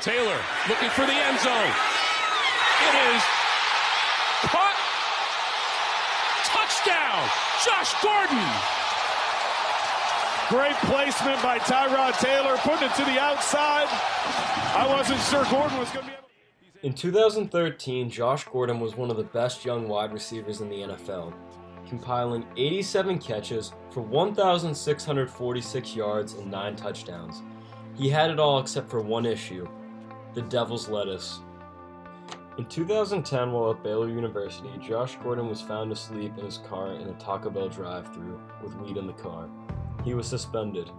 Taylor looking for the end zone. It is caught. Touchdown, Josh Gordon. Great placement by Tyrod Taylor, putting it to the outside. I wasn't sure Gordon was going to be able to. In 2013, Josh Gordon was one of the best young wide receivers in the NFL, compiling 87 catches for 1,646 yards and 9 touchdowns. He had it all except for one issue: the devil's lettuce. In 2010, while at Baylor University, Josh Gordon was found asleep in his car in a Taco Bell drive-thru with weed in the car. He was suspended.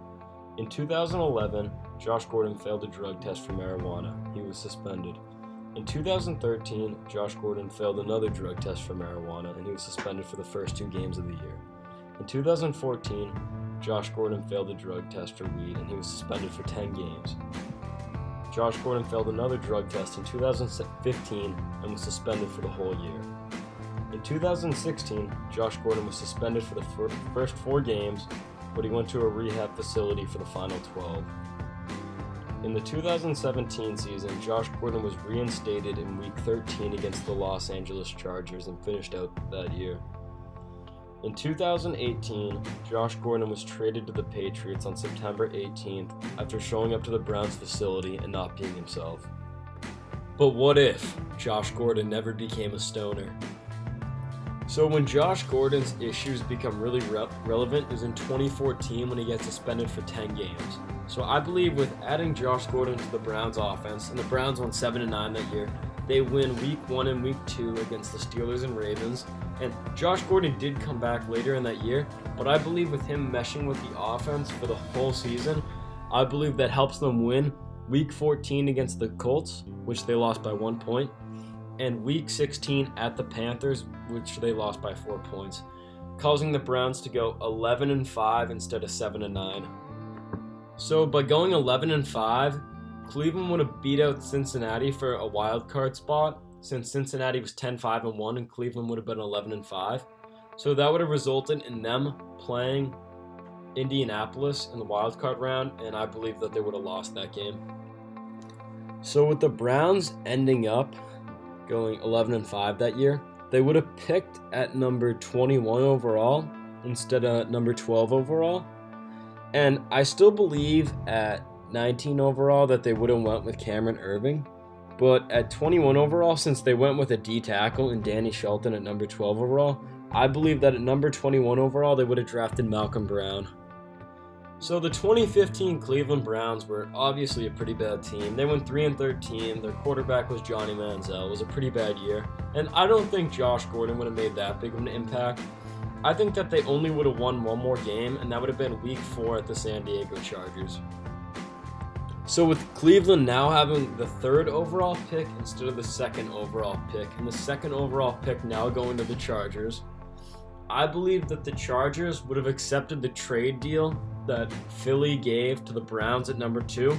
In 2011, Josh Gordon failed a drug test for marijuana. He was suspended. In 2013, Josh Gordon failed another drug test for marijuana, and he was suspended for the first 2 games of the year. In 2014, Josh Gordon failed a drug test for weed, and he was suspended for 10 games. Josh Gordon failed another drug test in 2015 and was suspended for the whole year. In 2016, Josh Gordon was suspended for the first 4 games, but he went to a rehab facility for the final 12. In the 2017 season, Josh Gordon was reinstated in Week 13 against the Los Angeles Chargers and finished out that year. In 2018, Josh Gordon was traded to the Patriots on September 18th after showing up to the Browns facility and not being himself. But what if Josh Gordon never became a stoner? So when Josh Gordon's issues become really relevant is in 2014 when he gets suspended for 10 games. So I believe with adding Josh Gordon to the Browns offense, and the Browns won 7-9 that year, they win Week 1 and Week 2 against the Steelers and Ravens. And Josh Gordon did come back later in that year, but I believe with him meshing with the offense for the whole season, I believe that helps them win Week 14 against the Colts, which they lost by 1 point, and Week 16 at the Panthers, which they lost by 4 points, causing the Browns to go 11-5 instead of 7-9. So by going 11-5, Cleveland would have beat out Cincinnati for a wild card spot, since Cincinnati was 10-5-1 and Cleveland would have been 11-5. So that would have resulted in them playing Indianapolis in the wild card round, and I believe that they would have lost that game. So with the Browns ending up going 11-5 that year, they would have picked at number 21 overall instead of number 12 overall. And I still believe at 19 overall that they would have went with Cameron Irving. But at 21 overall, since they went with a D tackle and Danny Shelton at number 12 overall, I believe that at number 21 overall, they would have drafted Malcolm Brown. So the 2015 Cleveland Browns were obviously a pretty bad team. They went 3-13. Their quarterback was Johnny Manziel. It was a pretty bad year. And I don't think Josh Gordon would have made that big of an impact. I think that they only would have won one more game, and that would have been Week 4 at the San Diego Chargers. So with Cleveland now having the 3rd overall pick instead of the 2nd overall pick, and the 2nd overall pick now going to the Chargers, I believe that the Chargers would have accepted the trade deal that Philly gave to the Browns at number 2,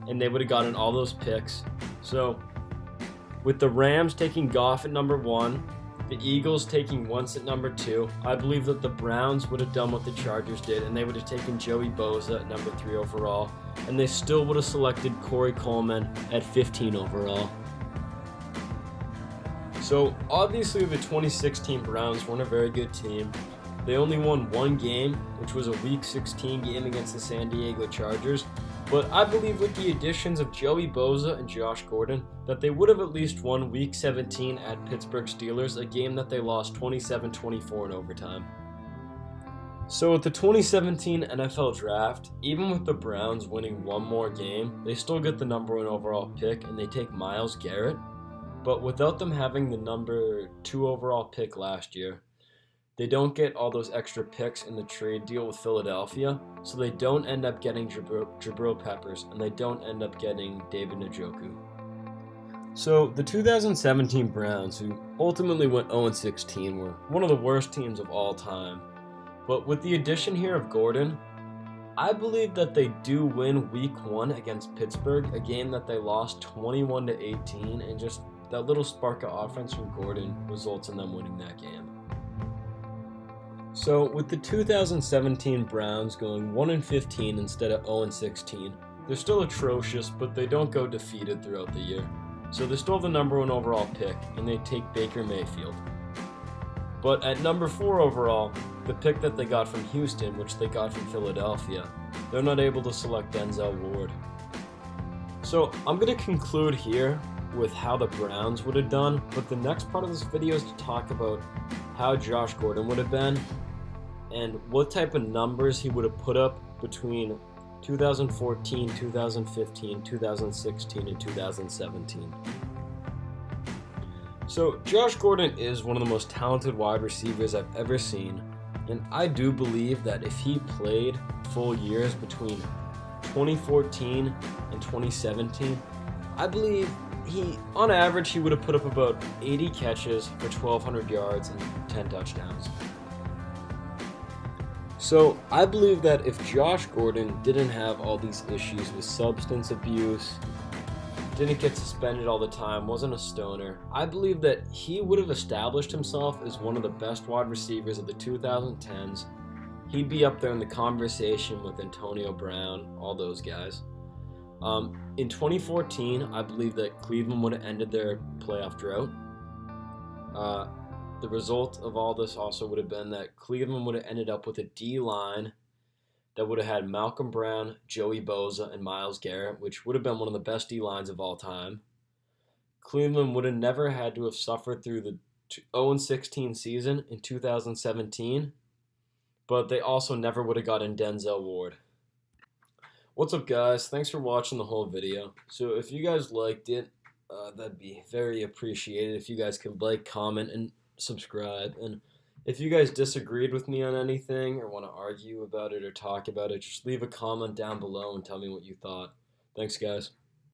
and they would have gotten all those picks. So with the Rams taking Goff at number 1, the Eagles taking Wentz at number 2, I believe that the Browns would have done what the Chargers did, and they would have taken Joey Bosa at number 3 overall, and they still would have selected Corey Coleman at 15 overall. So obviously the 2016 Browns weren't a very good team. They only won 1 game, which was a Week 16 game against the San Diego Chargers. But I believe with the additions of Joey Bosa and Josh Gordon, that they would have at least won Week 17 at Pittsburgh Steelers, a game that they lost 27-24 in overtime. So with the 2017 NFL Draft, even with the Browns winning 1 more game, they still get the number 1 overall pick, and they take Myles Garrett. But without them having the number 2 overall pick last year, they don't get all those extra picks in the trade deal with Philadelphia, so they don't end up getting Jabril Peppers, and they don't end up getting David Njoku. So the 2017 Browns, who ultimately went 0-16, were one of the worst teams of all time. But with the addition here of Gordon, I believe that they do win Week 1 against Pittsburgh, a game that they lost 21-18, and just that little spark of offense from Gordon results in them winning that game. So with the 2017 Browns going 1-15 instead of 0-16, they're still atrocious, but they don't go defeated throughout the year. So they still have the number 1 overall pick, and they take Baker Mayfield. But at number 4 overall, the pick that they got from Houston, which they got from Philadelphia, they're not able to select Denzel Ward. So I'm going to conclude here with how the Browns would have done, but the next part of this video is to talk about how Josh Gordon would have been and what type of numbers he would have put up between 2014, 2015, 2016, and 2017. So Josh Gordon is one of the most talented wide receivers I've ever seen, and I do believe that if he played full years between 2014 and 2017, I believe on average, he would have put up about 80 catches for 1,200 yards and 10 touchdowns. So I believe that if Josh Gordon didn't have all these issues with substance abuse, didn't get suspended all the time, wasn't a stoner, I believe that he would have established himself as one of the best wide receivers of the 2010s. He'd be up there in the conversation with Antonio Brown, all those guys. In 2014, I believe that Cleveland would have ended their playoff drought. The result of all this also would have been that Cleveland would have ended up with a D-line that would have had Malcolm Brown, Joey Bosa, and Myles Garrett, which would have been one of the best D-lines of all time. Cleveland would have never had to have suffered through the 0-16 season in 2017, but they also never would have gotten Denzel Ward. What's up, guys? Thanks for watching the whole video. So if you guys liked it, that'd be very appreciated if you guys could like, comment, and subscribe. And if you guys disagreed with me on anything or want to argue about it or talk about it, just leave a comment down below and tell me what you thought. Thanks, guys.